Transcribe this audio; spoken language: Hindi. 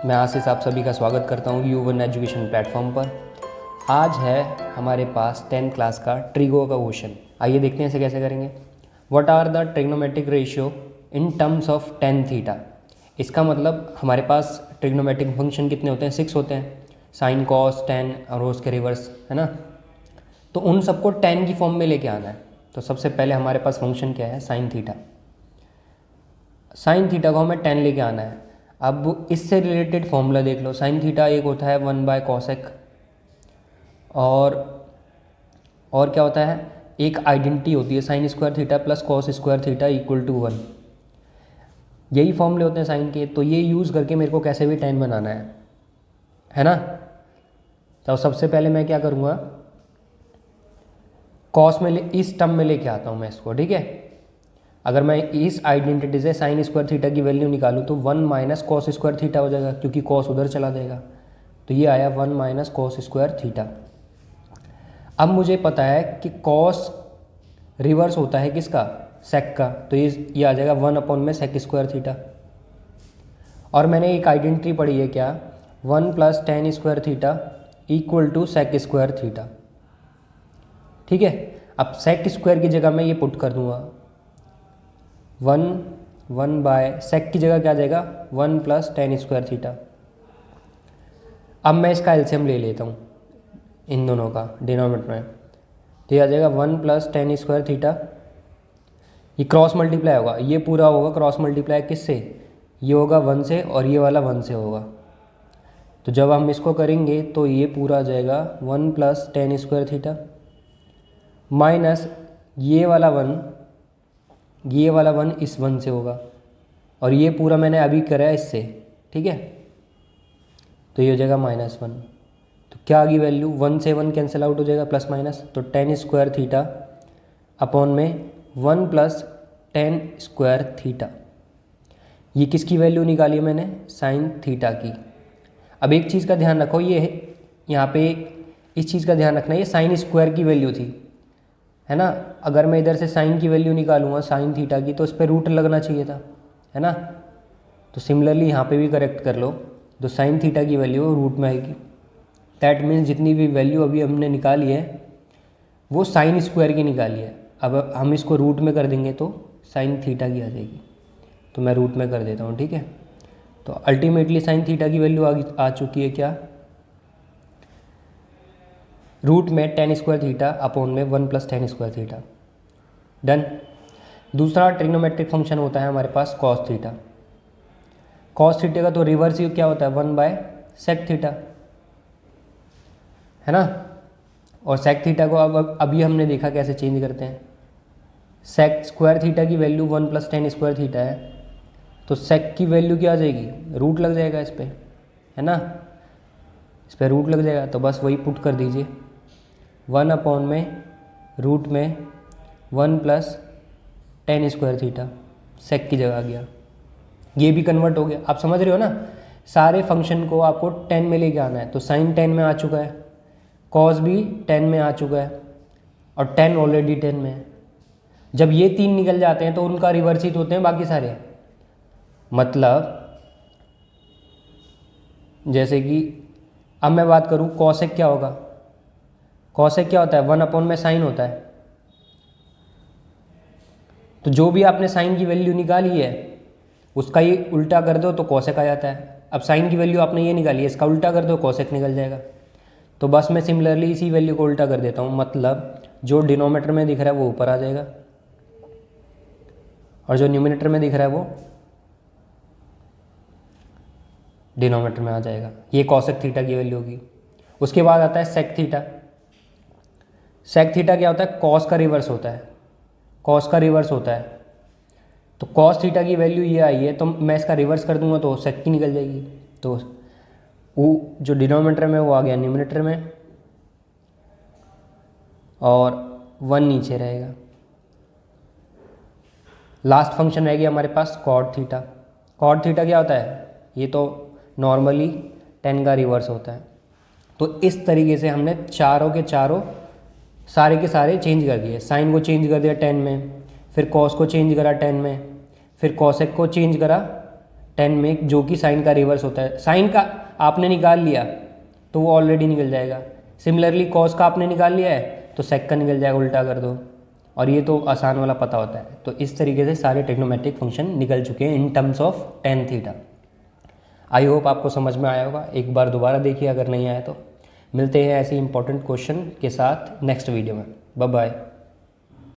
मैं आशीष आप सभी का स्वागत करता हूँ U1 एजुकेशन प्लेटफॉर्म पर। आज है हमारे पास 10th क्लास का ट्रिगो का क्वेश्चन। आइए देखते हैं इसे कैसे करेंगे। What are the trigonometric ratio in terms of tan theta. इसका मतलब हमारे पास ट्रिग्नोमेट्रिक फंक्शन कितने होते हैं, 6 होते हैं, साइन कॉस tan और उसके रिवर्स, है ना। तो उन सबको tan की फॉर्म में लेके आना है। तो सबसे पहले हमारे पास फंक्शन क्या है, साइन थीटा। साइन थीटा को हमें tan लेके आना है। अब इससे रिलेटेड फॉर्मूला देख लो। साइन थीटा एक होता है 1/cosec और क्या होता है, एक आइडेंटिटी होती है sine square theta plus cos square theta equal to 1। यही फॉर्मूले होते हैं साइन के। तो ये यूज़ करके मेरे को कैसे भी tan बनाना है ना। तो सबसे पहले मैं क्या करूँगा, कॉस में इस टर्म में लेके आता हूँ मैं इसको, ठीक है। अगर मैं इस आइडेंटिटी से साइन स्क्वायर थीटा की वैल्यू निकालूँ तो 1 माइनस कॉस स्क्वायर थीटा हो जाएगा, क्योंकि कॉस उधर चला जाएगा। तो ये आया 1 माइनस कॉस स्क्वायर थीटा। अब मुझे पता है कि कॉस रिवर्स होता है किसका, सेक का। तो ये आ जाएगा 1 अपॉन में सेक स्क्वायर थीटा। और मैंने एक आइडेंटिटी पढ़ी है क्या, 1 plus tan square theta equal to sec square theta, ठीक है। अब सेक स्क्वायर की जगह मैं ये पुट कर दूंगा, 1 बाय सेक की जगह क्या आ जाएगा, 1 प्लस tan स्क्वायर थीटा। अब मैं इसका एलसीएम ले लेता हूँ इन दोनों का डिनोमिनेटर में। तो ये आ जाएगा 1 प्लस tan स्क्वायर थीटा। ये क्रॉस मल्टीप्लाई होगा, ये पूरा होगा क्रॉस मल्टीप्लाई किससे, ये होगा 1 से और ये वाला 1 से होगा। तो जब हम इसको करेंगे तो ये पूरा आ जाएगा 1 plus tan square theta minus ये वाला 1 इस 1 से होगा, और ये पूरा मैंने अभी करा है इससे, ठीक है। तो ये हो जाएगा -1। तो क्या आ गई वैल्यू, 1 से 1 कैंसिल आउट हो जाएगा, प्लस माइनस। तो tan स्क्वायर थीटा अपॉन में 1 प्लस tan स्क्वायर थीटा। ये किसकी वैल्यू निकाली है मैंने, साइन थीटा की। अब एक चीज़ का ध्यान रखो, ये यहाँ पे इस चीज़ का ध्यान रखना, ये साइन स्क्वायर की वैल्यू थी, है ना। अगर मैं इधर से साइन की वैल्यू निकालूंगा साइन थीटा की, तो इस पर रूट लगना चाहिए था, है ना। तो सिमिलरली यहाँ पे भी करेक्ट कर लो, तो साइन थीटा की वैल्यू रूट में आएगी। दैट मीन्स जितनी भी वैल्यू अभी हमने निकाली है वो साइन स्क्वायर की निकाली है। अब हम इसको रूट में कर देंगे तो साइन थीटा की आ जाएगी। तो मैं रूट में कर देता हूँ, ठीक है। तो अल्टीमेटली साइन थीटा की वैल्यू आ चुकी है क्या, रूट में tan स्क्वायर थीटा अपॉन में 1 plus tan square theta. Done. दूसरा ट्रिग्नोमेट्रिक फंक्शन होता है हमारे पास कॉस थीटा। कॉस थीटा का तो रिवर्स ही क्या होता है, 1 बाय सेक थीटा, है ना। और सेक थीटा को अब अभी हमने देखा कैसे चेंज करते हैं। सेक स्क्वायर थीटा की value 1 plus tan square theta है, तो सेक की वैल्यू क्या आ जाएगी, रूट लग जाएगा इस पर, है ना। इस पर रूट लग जाएगा, तो बस वही पुट कर दीजिए, 1 अपॉन में रूट में 1 प्लस tan स्क्वायर थीटा, सेक की जगह आ गया। ये भी कन्वर्ट हो गया, आप समझ रहे हो ना। सारे फंक्शन को आपको 10 में लेके आना है। तो साइन 10 में आ चुका है, कॉस भी 10 में आ चुका है, और tan ऑलरेडी 10 में है। जब ये 3 निकल जाते हैं तो उनका रिवर्स ही तो होते हैं बाकी सारे। मतलब जैसे कि अब मैं बात करूँ कॉसेक क्या होगा, कॉसेक क्या होता है, 1 अपॉन में साइन होता है। तो जो भी आपने साइन की वैल्यू निकाली है उसका ये उल्टा कर दो तो कॉसेक आ जाता है। अब साइन की वैल्यू आपने ये निकाली है, इसका उल्टा कर दो कॉसेक निकल जाएगा। तो बस मैं सिमिलरली इसी वैल्यू को उल्टा कर देता हूँ, मतलब जो डिनोमिनेटर में दिख रहा है वो ऊपर आ जाएगा और जो न्यूमिनेटर में दिख रहा है वो डिनोमिनेटर में आ जाएगा। ये कॉसेक थीटा की वैल्यू होगी। उसके बाद आता है सेक थीटा। सेक थीटा क्या होता है, कॉस का रिवर्स होता है, कॉस का रिवर्स होता है। तो कॉस थीटा की वैल्यू ये आई है, तो मैं इसका रिवर्स कर दूंगा तो सेक की निकल जाएगी। तो वो जो डिनोमिनेटर में वो आ गया न्यूमिनेटर में, और 1 नीचे रहेगा। लास्ट फंक्शन रहेगी हमारे पास कॉट थीटा। कॉट थीटा क्या होता है, ये तो नॉर्मली 10 का रिवर्स होता है। तो इस तरीके से हमने चारों के चारों सारे के सारे चेंज कर दिए। साइन को चेंज कर दिया 10 में, फिर कॉस को चेंज करा 10 में, फिर कॉसेक को चेंज करा टेन में जो कि साइन का रिवर्स होता है, साइन का आपने निकाल लिया तो वो ऑलरेडी निकल जाएगा। सिमिलरली कॉस का आपने निकाल लिया है तो सेक का निकल जाएगा, उल्टा कर दो। और ये तो आसान वाला पता होता है। तो इस तरीके से सारे ट्रिग्नोमेट्रिक फंक्शन निकल चुके हैं इन terms of tan theta. I hope आपको समझ में आया होगा। एक बार दोबारा देखिए अगर नहीं आया तो। मिलते हैं ऐसे इंपॉर्टेंट क्वेश्चन के साथ नेक्स्ट वीडियो में। Bye bye.